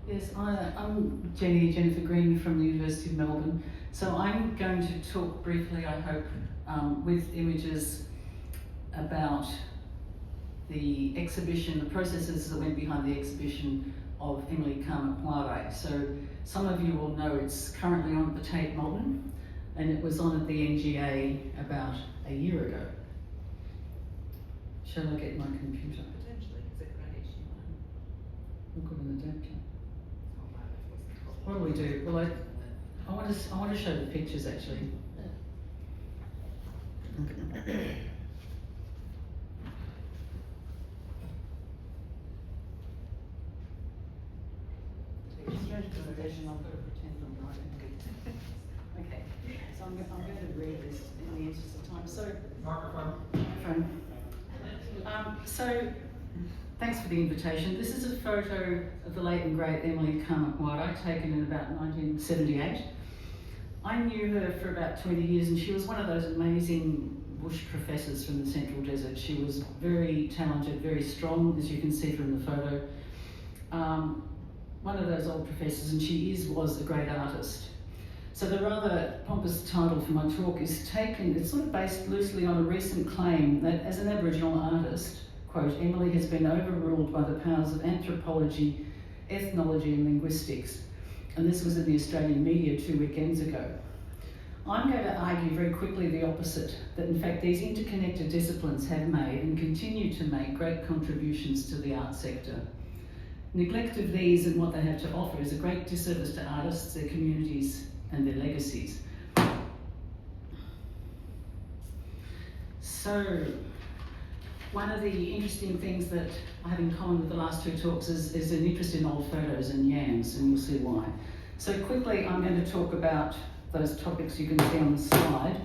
Yes, I'm Jennifer Green from the University of Melbourne. So I'm going to talk briefly, I hope, with images about the exhibition, the processes that went behind the exhibition of Emily Kama. So some of you will know it's currently on at the Tate Modern, and it was on at the NGA about a year ago. Shall I get my computer? Potentially, because it could HDMI. I've got an adapter. What do we do? Well, I want to show the pictures actually. Okay, so I'm going to read this in the interest of time. So, microphone. So, thanks for the invitation. This is a photo of the late and great Emily Kama taken in about 1978. I knew her for about 20 years and she was one of those amazing bush professors from the Central Desert. She was very talented, very strong, as you can see from the photo. One of those old professors, and she was a great artist. So the rather pompous title for my talk is taken, it's sort of based loosely on a recent claim that as an Aboriginal artist, quote, Emily has been overruled by the powers of anthropology, ethnology and linguistics. And this was in the Australian media 2 weekends ago. I'm going to argue very quickly the opposite, that in fact these interconnected disciplines have made and continue to make great contributions to the art sector. Neglect of these and what they have to offer is a great disservice to artists, their communities and their legacies. So, one of the interesting things that I have in common with the last two talks is an interest in old photos and yams, and you'll see why. So quickly, I'm going to talk about those topics you can see on the slide.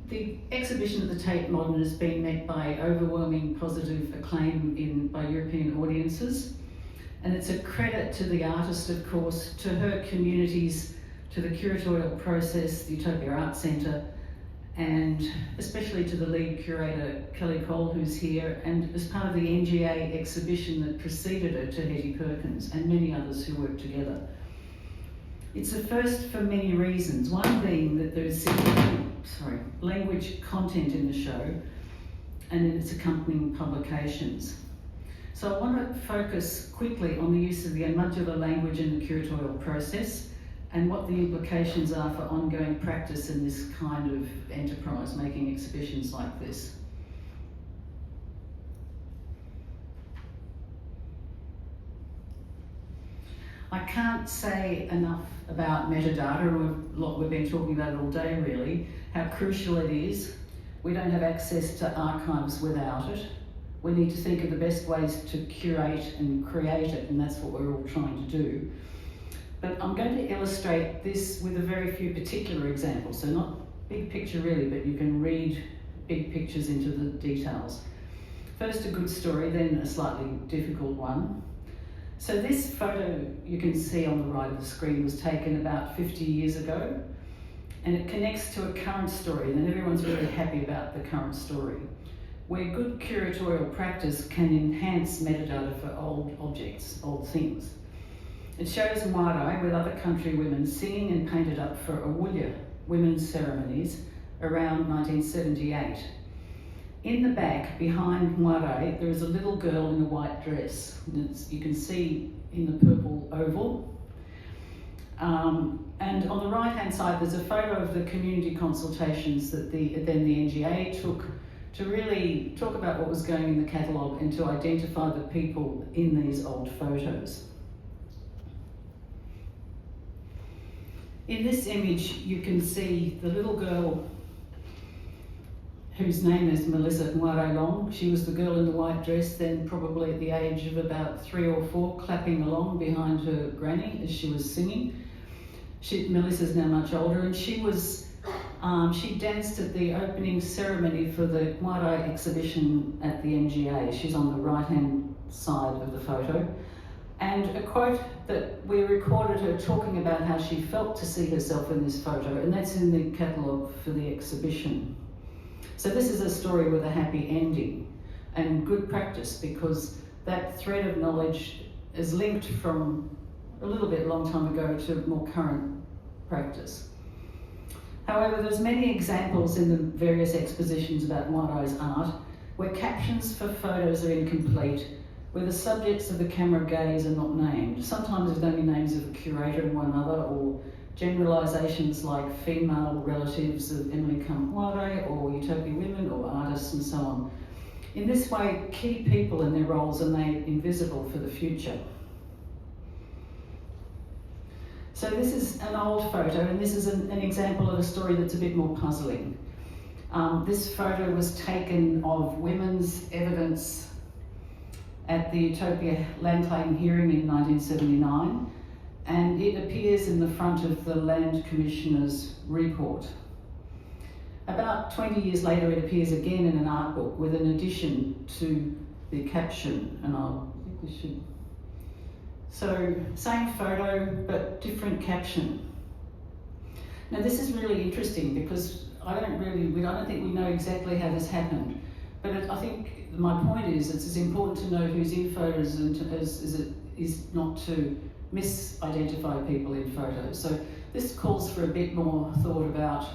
The exhibition at the Tate Modern has been met by overwhelming positive acclaim by European audiences, and it's a credit to the artist, of course, to her communities, to the curatorial process, the Utopia Art Centre, and especially to the lead curator, Kelly Cole, who's here, and as part of the NGA exhibition that preceded her, to Hetty Perkins, and many others who worked together. It's a first for many reasons, one being that there is significant language content in the show and in its accompanying publications. So I want to focus quickly on the use of the modular language in the curatorial process and what the implications are for ongoing practice in this kind of enterprise, making exhibitions like this. I can't say enough about metadata, or we've been talking about it all day really, how crucial it is. We don't have access to archives without it. We need to think of the best ways to curate and create it, and that's what we're all trying to do. But I'm going to illustrate this with a very few particular examples, so not big picture really, but you can read big pictures into the details. First a good story, then a slightly difficult one. So this photo you can see on the right of the screen was taken about 50 years ago, and it connects to a current story, and everyone's really happy about the current story, where good curatorial practice can enhance metadata for old objects, old things. It shows Mwarai with other country women singing and painted up for Awulia women's ceremonies around 1978. In the back, behind Mwarai, there is a little girl in a white dress. You can see in the purple oval. And on the right-hand side, there's a photo of the community consultations that the NGA took to really talk about what was going in the catalogue and to identify the people in these old photos. In this image, you can see the little girl whose name is Melissa Mwarai Long. She was the girl in the white dress, then probably at the age of about 3 or 4, clapping along behind her granny as she was singing. Melissa's now much older, and she danced at the opening ceremony for the Mwarai exhibition at the NGA. She's on the right-hand side of the photo. And a quote that we recorded her talking about how she felt to see herself in this photo, and that's in the catalogue for the exhibition. So this is a story with a happy ending and good practice, because that thread of knowledge is linked from a little bit long time ago to more current practice. However, there's many examples in the various expositions about Waiai's art where captions for photos are incomplete, where the subjects of the camera gaze are not named. Sometimes there's only names of a curator and one other, or generalisations like female relatives of Emily Waiai, or Utopia women, or artists, and so on. In this way, key people and their roles are made invisible for the future. So this is an old photo, and this is an example of a story that's a bit more puzzling. This photo was taken of women's evidence at the Utopia land claim hearing in 1979, and it appears in the front of the Land Commissioner's report. About 20 years later, it appears again in an art book with an addition to the caption, and I think we should. So, same photo, but different caption. Now this is really interesting because I don't think we know exactly how this happened, but I think my point is it's as important to know who's in photos as it is not to misidentify people in photos. So this calls for a bit more thought about,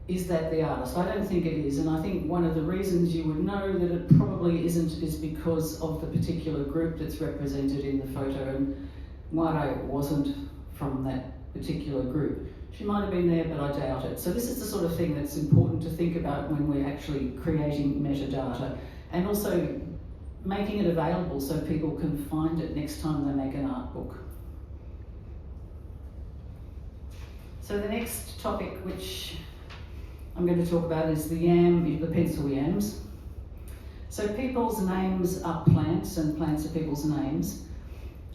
is that the artist? I don't think it is, and I think one of the reasons you would know that it probably isn't is because of the particular group that's represented in the photo, and Waiai wasn't from that particular group. She might have been there, but I doubt it. So this is the sort of thing that's important to think about when we're actually creating metadata, and also making it available so people can find it next time they make an art book. So the next topic which I'm going to talk about is the pencil yams. So people's names are plants and plants are people's names.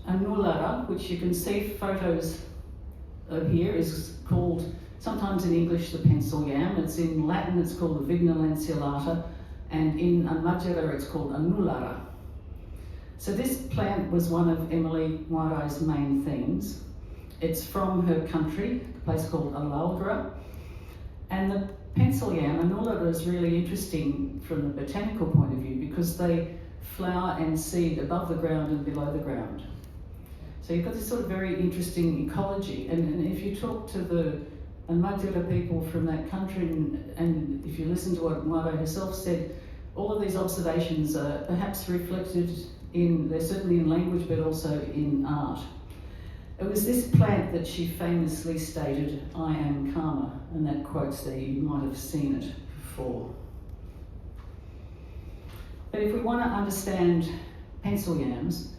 Anulara, which you can see photos of here, is called, sometimes in English, the pencil yam. It's in Latin, it's called the Vigna lanceolata, and in Madura, it's called Anulara. So this plant was one of Emily Waiai's main themes. It's from her country, a place called Alalgra, and the pencil yam, Anulara, is really interesting from the botanical point of view because they flower and seed above the ground and below the ground. So you've got this sort of very interesting ecology, and if you talk to the Madura people from that country, and if you listen to what Waiai herself said, all of these observations are perhaps reflected they're certainly in language but also in art. It was this plant that she famously stated, "I am karma," and that quote's there, you might have seen it before. But if we want to understand pencil yams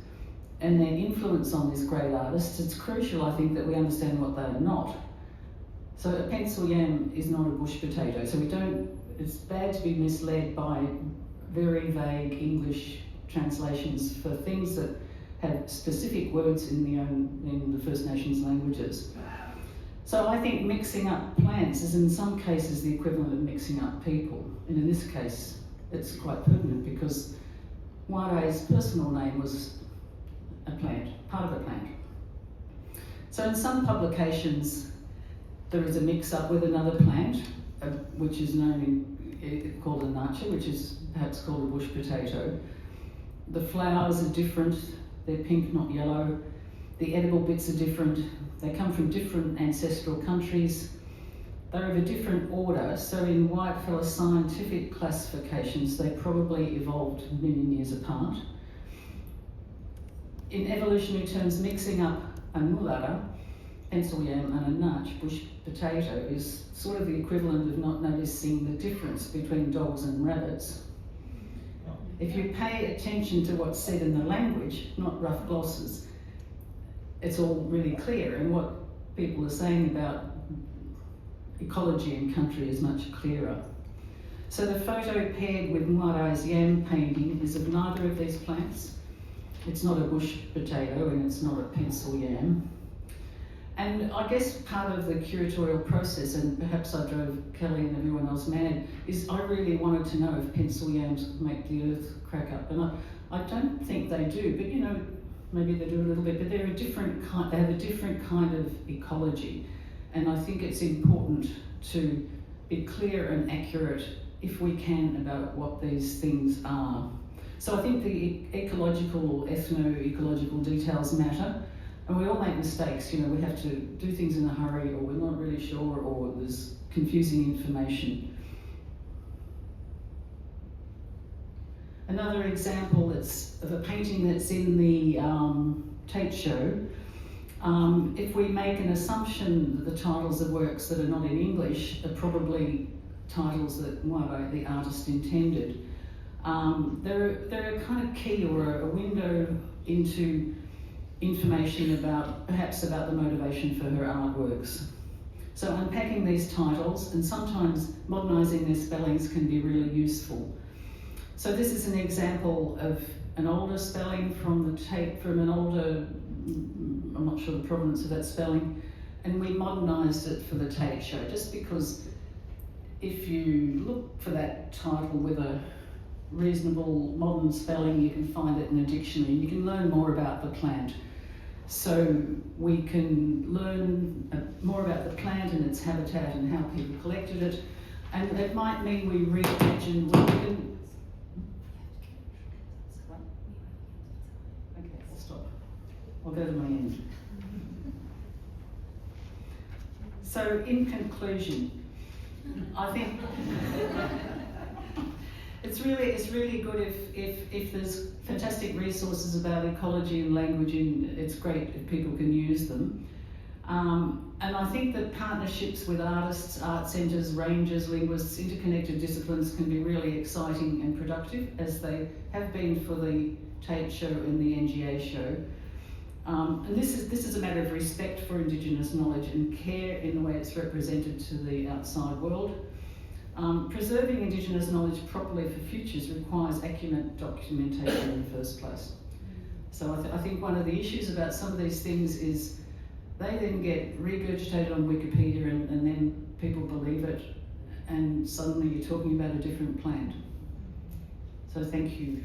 and their influence on this great artist, it's crucial, I think, that we understand what they are not. So a pencil yam is not a bush potato, so it's bad to be misled by very vague English translations for things that have specific words in the First Nations languages. So I think mixing up plants is in some cases the equivalent of mixing up people. And in this case, it's quite pertinent because Waiai's personal name was a plant, part of a plant. So in some publications, there is a mix-up with another plant, which is called a nacha, which is perhaps called a bush potato. The flowers are different. They're pink, not yellow. The edible bits are different. They come from different ancestral countries. They're of a different order, so in whitefellas scientific classifications, they probably evolved a million years apart. In evolutionary terms, mixing up a mulata, pencil yam, and a nutch, bush potato, is sort of the equivalent of not noticing the difference between dogs and rabbits. If you pay attention to what's said in the language, not rough glosses, it's all really clear, and what people are saying about ecology and country is much clearer. So the photo paired with Waiai's yam painting is of neither of these plants. It's not a bush potato and it's not a pencil yam. And I guess part of the curatorial process, and perhaps I drove Kelly and everyone else mad, is I really wanted to know if pencil yams make the earth crack up. And I don't think they do, but maybe they do a little bit, but they have a different kind of ecology. And I think it's important to be clear and accurate, if we can, about what these things are. So I think the ecological, ethno-ecological details matter, and we all make mistakes. You know, we have to do things in a hurry, or we're not really sure, or there's confusing information. Another example that's of a painting that's in the Tate show. If we make an assumption that the titles of works that are not in English are probably titles that the artist intended, they're a kind of key or a window into information perhaps about the motivation for her artworks. So unpacking these titles and sometimes modernising their spellings can be really useful. So this is an example of an older spelling from the Tate, from an older, I'm not sure the provenance of that spelling, and we modernised it for the Tate show, just because if you look for that title with a reasonable modern spelling, you can find it in a dictionary. You can learn more about the plant. So we can learn more about the plant and its habitat and how people collected it. And it might mean we reimagine, okay, I'll stop. I'll go to my end. So in conclusion, I think it's really good if there's fantastic resources about ecology and language, and it's great if people can use them. And I think that partnerships with artists, art centres, rangers, linguists, interconnected disciplines can be really exciting and productive, as they have been for the Tate show and the NGA show. And this is a matter of respect for Indigenous knowledge and care in the way it's represented to the outside world. Preserving Indigenous knowledge properly for futures requires accurate documentation in the first place. So I think one of the issues about some of these things is they then get regurgitated on Wikipedia and then people believe it, and suddenly you're talking about a different plant. So thank you.